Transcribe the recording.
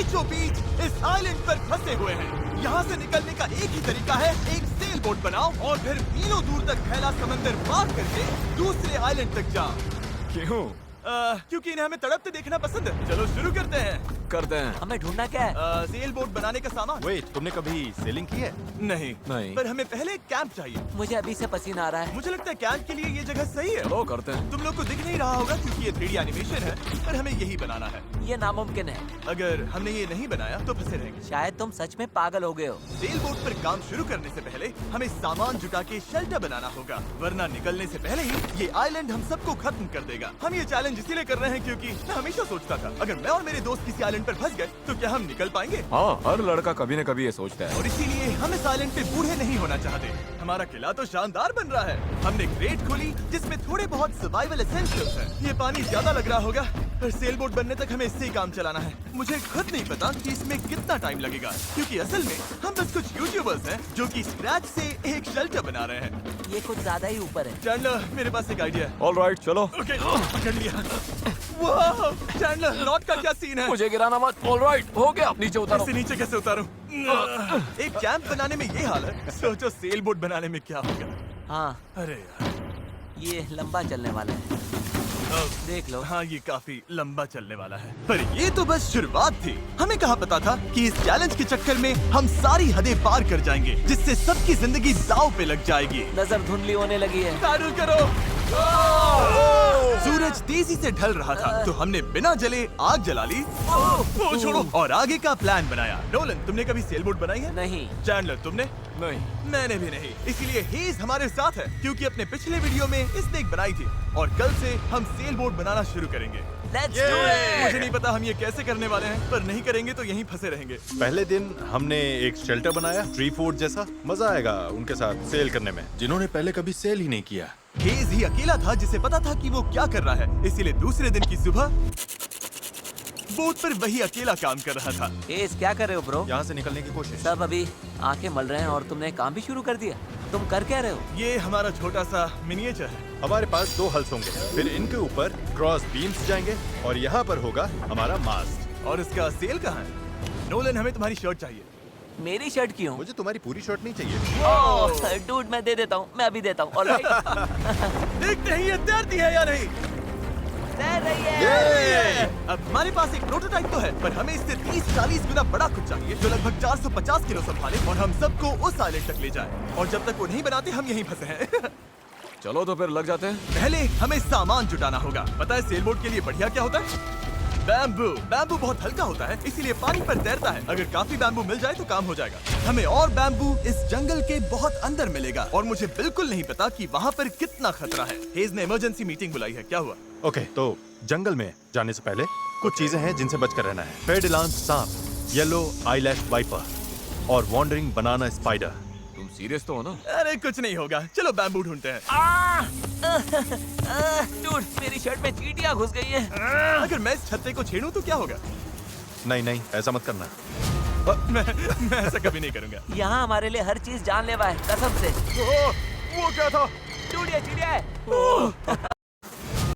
बीचों बीच इस आइलैंड पर फंसे हुए हैं। यहाँ से निकलने का एक ही तरीका है, एक सेल बोट बनाओ और फिर मीलों दूर तक फैला समंदर पार करके दूसरे आइलैंड तक जाओ। क्यों? क्योंकि इन्हें हमें तड़पते देखना पसंद है। चलो शुरू करते हैं। करते हैं। हमें ढूंढना क्या है? सेल बोट बनाने का सामान। वेट, तुमने कभी सेलिंग की है? नहीं, पर हमें पहले एक कैंप चाहिए। मुझे अभी से पसीना आ रहा है। मुझे लगता है कैंप के लिए ये जगह सही है। चलो करते हैं। तुम लोग को दिख नहीं रहा होगा क्योंकि ये 3D एनिमेशन है, पर हमें यही बनाना है। ये नामुमकिन है। अगर हमने ये नहीं बनाया तो फंसे रहेंगे। शायद तुम सच में पागल हो गए हो। सेल बोट पर काम शुरू करने से पहले हमें सामान जुटा के शेल्टर बनाना होगा, वरना निकलने से पहले ही ये आइलैंड हम सबको खत्म कर देगा। हम ये चैलेंज इसीलिए कर रहे हैं क्योंकि मैं हमेशा सोचता था अगर मैं और मेरे दोस्त किसी आइलैंड पर फंस गए तो क्या हम निकल पाएंगे। हाँ, हर लड़का कभी न कभी ये सोचता है। और इसीलिए हम इस आइलैंड पे बूढ़े नहीं होना चाहते। हमारा किला तो शानदार बन रहा है। हमने क्रेट खोली जिसमें थोड़े बहुत सर्वाइवल एसेंशियल्स हैं। ये पानी ज्यादा लग रहा होगा, पर सेल बोट बनने तक हमें इससे ही काम चलाना है। मुझे खुद नहीं पता कि इसमें कितना टाइम लगेगा, क्योंकि असल में हम बस कुछ यूट्यूबर्स हैं जो कि स्क्रैच से एक शेल्टर बना रहे हैं। ये कुछ ज्यादा ही ऊपर है। चैंडलर, मेरे पास एक आइडिया है। ऑलराइट, चलो। ओके, पकड़ लिया। वाह, चैंडलर, नॉट का क्या सीन है? मुझे गिराना मत। ऑलराइट, हो गया। नीचे उतारो। इससे नीचे कैसे उतारूं? एक कैंप बनाने में ये हाल है, सोचो सेल बोट बनाने में क्या होगा। हाँ, अरे यार, ये लंबा चलने वाला है। देख लो। हाँ, ये काफी लंबा चलने वाला है। पर ये तो बस शुरुआत थी। हमें कहाँ पता था कि इस चैलेंज के चक्कर में हम सारी हदें पार कर जाएंगे, जिससे सबकी जिंदगी दांव पे लग जाएगी। नजर धुंधली होने लगी है। तारुल करो। सूरज तेजी से ढल रहा था, तो हमने बिना जले आग जला ली। ओ छोड़ो, और आगे का प्लान बनाया। नोलन, तुमने कभी सेल बोट बनाई है? नहीं। चैंडलर, तुमने? नहीं। मैंने भी नहीं। इसीलिए हेज हमारे साथ है, क्योंकि अपने पिछले वीडियो में इसने एक बनाई थी और कल से हम सेल बोट बनाना शुरू करेंगे। Let's do it! मुझे नहीं पता हम ये कैसे करने वाले हैं, पर नहीं करेंगे तो यहीं फंसे रहेंगे। पहले दिन हमने एक शेल्टर बनाया, ट्री फोर्ट जैसा। मजा आएगा उनके साथ सेल करने में, जिन्होंने पहले कभी सेल ही नहीं किया। हेज ही अकेला था जिसे पता था कि वो क्या कर रहा है, इसीलिए दूसरे दिन की सुबह बोट पर वही अकेला काम कर रहा था। एस, क्या कर रहे हो ब्रो? यहाँ से निकलने की कोशिश। सब अभी आंखें मल रहे हैं और तुमने काम भी शुरू कर दिया। तुम कर क्या रहे हो? ये हमारा छोटा सा मिनिएचर है। हमारे पास 2 हल्स होंगे, फिर इनके ऊपर क्रॉस बीम्स जाएंगे और यहाँ पर होगा हमारा मास्ट। और इसका सेल कहाँ है? नोलन, हमें तुम्हारी शर्ट चाहिए। मेरी शर्ट क्यों? मुझे तुम्हारी पूरी शर्ट नहीं चाहिए। डूड, मैं दे देता हूँ। मैं अभी देता हूँ। ऑलराइट। देखते हैं ये तैरती है या नहीं। तैर रही है। अब हमारे पास एक प्रोटोटाइप तो है, पर हमें इससे 30-40 गुना बड़ा कुछ चाहिए जो लगभग 450 किलो संभाले और हम सबको उस आइलैंड तक ले जाए। और जब तक वो नहीं बनाते हम यहीं फंसे हैं। चलो तो फिर लग जाते हैं। पहले हमें सामान जुटाना होगा। पता है सेल बोट के लिए बढ़िया क्या होता है? बैम्बू। बैम्बू बहुत हल्का होता है, इसीलिए पानी पर तैरता है। अगर काफी बैम्बू मिल जाए तो काम हो जाएगा। हमें और बैम्बू इस जंगल के बहुत अंदर मिलेगा और मुझे बिल्कुल नहीं पता कि वहाँ पर कितना खतरा है। हेज ने इमरजेंसी मीटिंग बुलाई है, क्या हुआ? ओके, तो जंगल में जाने से पहले कुछ चीजें हैं जिनसे बचकर रहना है। फेडिलांस सांप, येलो आईलैश वाइपर और वॉन्डरिंग बनाना स्पाइडर। तुम सीरियस तो हो ना? अरे कुछ नहीं होगा, चलो बैम्बू ढूंढते हैं। डूड, मेरी शर्ट में चींटियां घुस गई हैं। अगर मैं इस छत्ते को छेड़ूं तो क्या होगा? नहीं नहीं, ऐसा मत करना। मैं ऐसा कभी नहीं करूंगा। यहाँ हमारे लिए हर चीज जानलेवा है, कसम से। वो क्या था? डूड, ये चिड़िया है।